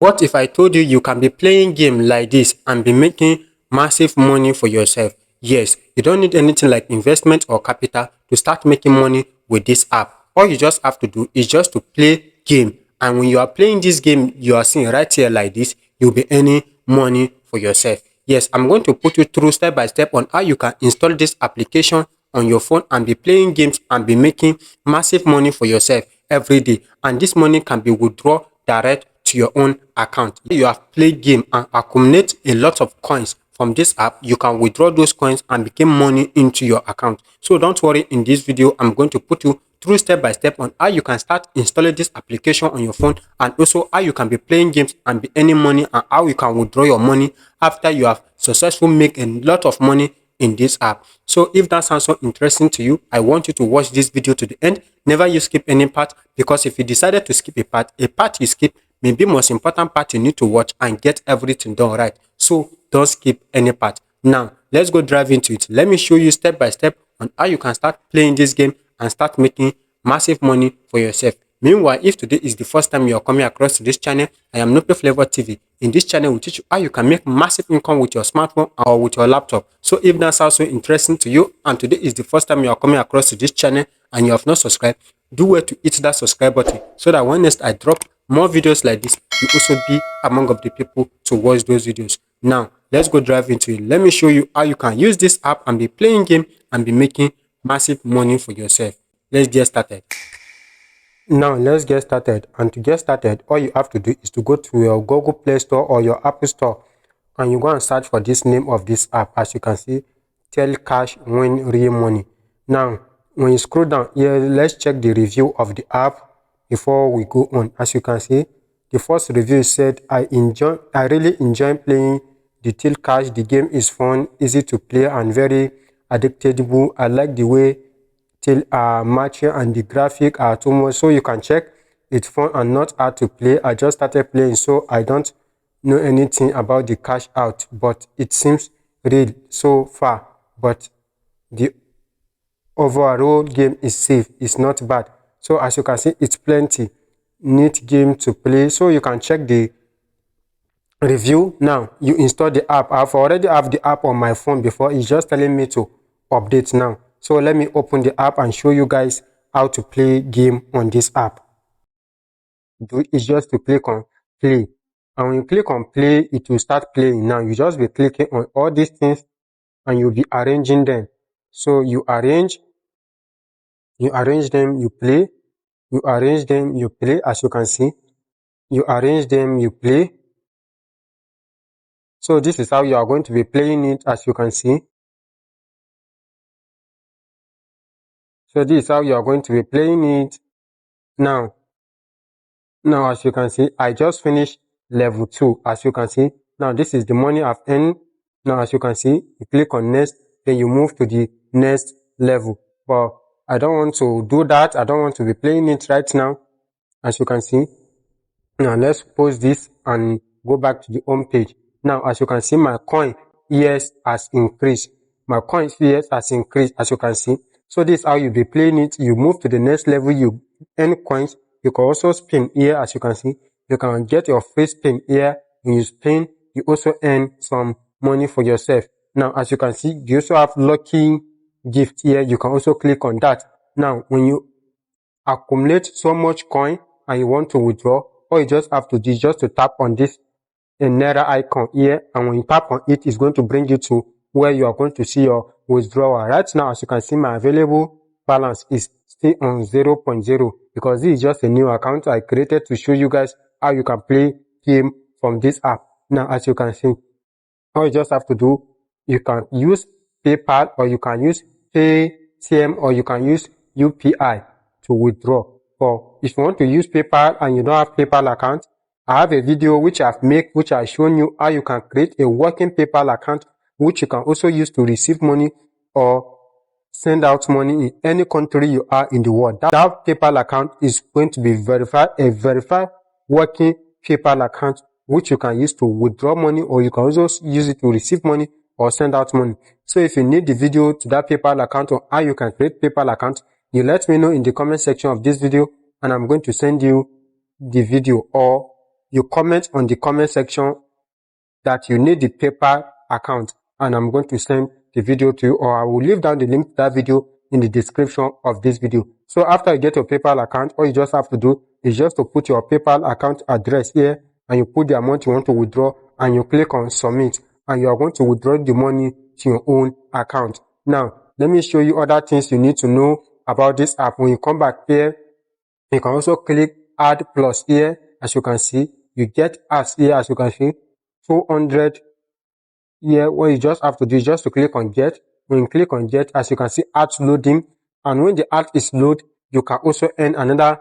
What if I told you you can be playing game like this and be making massive money for yourself? Yes, you don't need anything like investment or capital to start making money with this app. All you just have to do is just to play game. And when you are playing this game you are seeing right here like this, you'll be earning money for yourself. Yes, I'm going to put you through step by step on how you can install this application on your phone and be playing games and be making massive money for yourself every day. And this money can be withdrawn direct to your own account. If you have played game and accumulate a lot of coins from this app, you can withdraw those coins and become money into your account. So don't worry, in this video I'm going to put you through step by step on how you can start installing this application on your phone, and also how you can be playing games and be earning money, and how you can withdraw your money after you have successfully made a lot of money in this app. So if that sounds so interesting to you, I want you to watch this video to the end. Never you skip any part, because if you decided to skip a part you skip may be most important part you need to watch and get everything done right. So don't skip any part. Now let's go dive into it. Let me show you step by step on how you can start playing this game and start making massive money for yourself. Meanwhile, if today is the first time you are coming across to this channel, I am Nope Flavor TV. In this channel, we teach you how you can make massive income with your smartphone or with your laptop. So if that sounds so interesting to you, and today is the first time you are coming across to this channel and you have not subscribed, do well to hit that subscribe button so that when next I drop more videos like this, you also be among of the people to watch those videos. Now, let's go dive into it. Let me show you how you can use this app and be playing game and be making massive money for yourself. Let's get started. Now let's get started, and to get started all you have to do is to go to your Google Play Store or your Apple Store, and you go and search for this name of this app. As you can see, Tell Cash Win Real Money. Now when you scroll down here, let's check the review of the app before we go on. As you can see, the first review said, I really enjoy playing the Tell Cash. The game is fun, easy to play and very addictable. I like the way till matching and the graphic are too much, so you can check. It's fun and not hard to play. I just started playing, so I don't know anything about the cash out, but it seems real so far. But the overall game is safe, it's not bad. So as you can see, it's plenty neat game to play. So you can check the review. Now you install the app. I've already have the app on my phone before. It's just telling me to update now. So let me open the app and show you guys how to play game on this app. It's just to click on play, and when you click on play, it will start playing. Now you just be clicking on all these things and you'll be arranging them. So you arrange them, you play, you arrange them, you play. As you can see, you arrange them, you play. So this is how you are going to be playing it. As you can see, so this is how you are going to be playing it. Now as you can see, I just finished level 2. As you can see, now this is the money I've earned. Now as you can see, you click on next, then you move to the next level. But I don't want to do that. I don't want to be playing it right now. As you can see, now let's pause this and go back to the home page. Now as you can see, my coin years has increased. My coin years has increased, as you can see. So this is how you be playing it. You move to the next level, you earn coins. You can also spin here. As you can see, you can get your free spin here. When you spin, you also earn some money for yourself. Now as you can see, you also have lucky gift here. You can also click on that. Now when you accumulate so much coin and you want to withdraw, all you just have to do is just to tap on this Naira icon here, and when you tap on it, it's going to bring you to where you are going to see your withdrawal. Right now, as you can see, my available balance is still on 0.0 because this is just a new account I created to show you guys how you can play game from this app. Now as you can see, all you just have to do, you can use PayPal, or you can use Paytm, or you can use UPI to withdraw. But if you want to use PayPal and you don't have PayPal account, I have a video which I've made, which I've shown you how you can create a working PayPal account, which you can also use to receive money or send out money in any country you are in the world. That PayPal account is going to be a verified working PayPal account, which you can use to withdraw money, or you can also use it to receive money or send out money. So if you need the video to that PayPal account or how you can create PayPal account, you let me know in the comment section of this video, and I'm going to send you the video, or you comment on the comment section that you need the PayPal account, and I'm going to send the video to you, or I will leave down the link to that video in the description of this video. So after you get your PayPal account, all you just have to do is just to put your PayPal account address here, and you put the amount you want to withdraw, and you click on submit, and you are going to withdraw the money to your own account. Now, let me show you other things you need to know about this app. When you come back here, you can also click add plus here. As you can see, you get ads here. As you can see, 200 here. What you just have to do is just to click on get. When you click on get, as you can see, ads loading, and when the ad is loaded, you can also earn another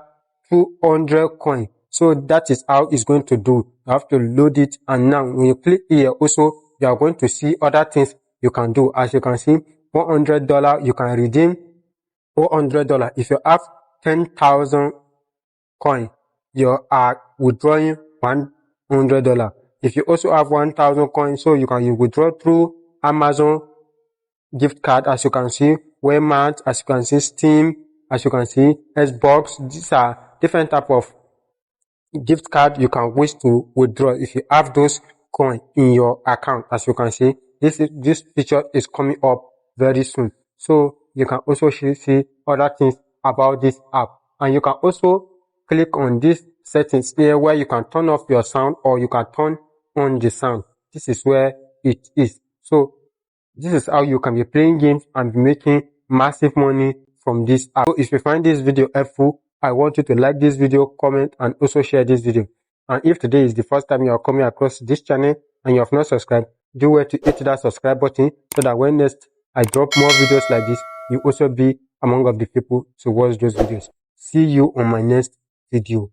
200 coin. So that is how it's going to do. You have to load it, and now when you click here, also you are going to see other things you can do. As you can see, $100 you can redeem $400. If you have 10,000 coin, you are withdrawing $100. If you also have 1,000 coins, so you withdraw through Amazon gift card, as you can see, Walmart, as you can see, Steam, as you can see, Xbox. These are different type of gift card you can wish to withdraw if you have those coins in your account. As you can see, this feature is coming up very soon. So you can also see other things about this app, and you can also click on this settings here where you can turn off your sound or you can turn on the sound. This is where it is. So this is how you can be playing games and be making massive money from this app. So if you find this video helpful, I want you to like this video, comment, and also share this video. And if today is the first time you are coming across this channel and you have not subscribed, do well to hit that subscribe button so that when next I drop more videos like this, you also be among of the people to watch those videos. See you on my next video.